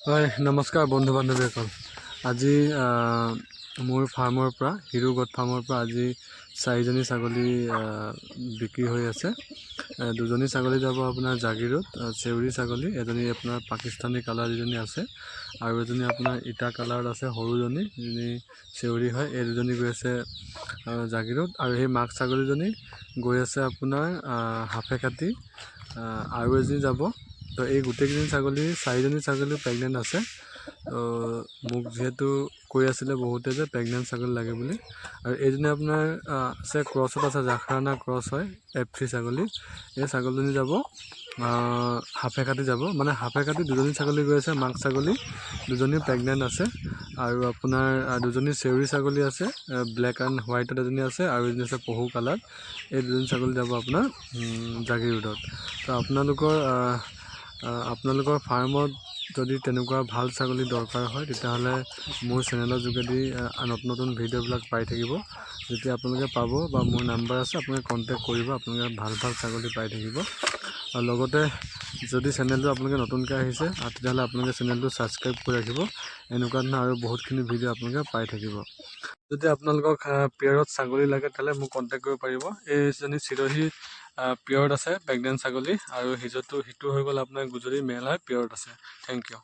হয় নমস্কাৰ বন্ধু বান্ধৱীসকল। আজি মোৰ ফাৰ্মৰ পৰা হিৰো গড ফাৰ্মৰ পৰা আজি 4জনী ছাগলী বিক্ৰী হৈ আছে। দুজনী ছাগলী যাব আপোনাৰ জাগিৰোড চেউৰী ছাগলী, এজনী আপোনাৰ পাকিস্তানী কালাৰ যিজনী আছে, আৰু এজনী আপোনাৰ ইটা কালাৰত আছে সৰুজনী যিজনী চেউৰী হয়। এই দুজনী গৈ আছে জাগিৰোড, আৰু সেই মাক ছাগলীজনী গৈ আছে আপোনাৰ হাফে কাটি, আৰু এজনী যাব। তো এই গোটেইকেইজনী ছাগলী 4জনী ছাগলী প্ৰেগনেণ্ট আছে। তো মোক যিহেতু কৈ আছিলে বহুতে যে প্ৰেগনেণ্ট ছাগলী লাগে বুলি, আৰু এইজনী আপোনাৰ আছে ক্ৰছত আছে, জাখৰাণা ক্ৰছ হয়, F3 ছাগলী। এই ছাগলীজনী যাব হাফে কাটি যাব, মানে হাফে কাটি দুজনী ছাগলী গৈ আছে, মাক ছাগলী দুজনী প্ৰেগনেণ্ট আছে। আৰু আপোনাৰ দুজনী চেউৰী ছাগলী আছে, ব্লেক এণ্ড হোৱাইটত এজনী আছে, আৰু এজনী আছে পহু কালাৰত। এই দুজনী ছাগলী যাব আপোনাৰ জাগিৰোডত। তো আপোনালোকৰ ফাৰ্মত যদি তেনেকুৱা ভাল ছাগলী দৰকাৰ হয় তেতিয়াহ'লে মোৰ চেনেলৰ যোগেদি নতুন নতুন ভিডিঅ'বিলাক পাই থাকিব। যেতিয়া আপোনালোকে পাব বা মোৰ নাম্বাৰ আছে, আপোনালোকে কণ্টেক্ট কৰিব, আপোনালোকে ভাল ভাল ছাগলী পাই থাকিব। আৰু লগতে যদি চেনেলটো আপোনালোকে নতুনকৈ আহিছে তেতিয়াহ'লে আপোনালোকে চেনেলটো ছাবস্ক্ৰাইব কৰি ৰাখিব। এনেকুৱা ধৰণৰ আৰু বহুতখিনি ভিডিঅ' আপোনালোকে পাই থাকিব। যদি আপোনালোকক পিয়ৰত ছাগলী লাগে তেতিয়াহ'লে মোক কণ্টেক্ট কৰিব পাৰিব। এইজনী চিৰহী পিয়ৰত আছে প্ৰেগনেণ্ট ছাগলী, আৰু সিটো হৈ গ'ল আপোনাৰ গুজৰি মেল হয়, পিয়ৰত আছে। Thank U.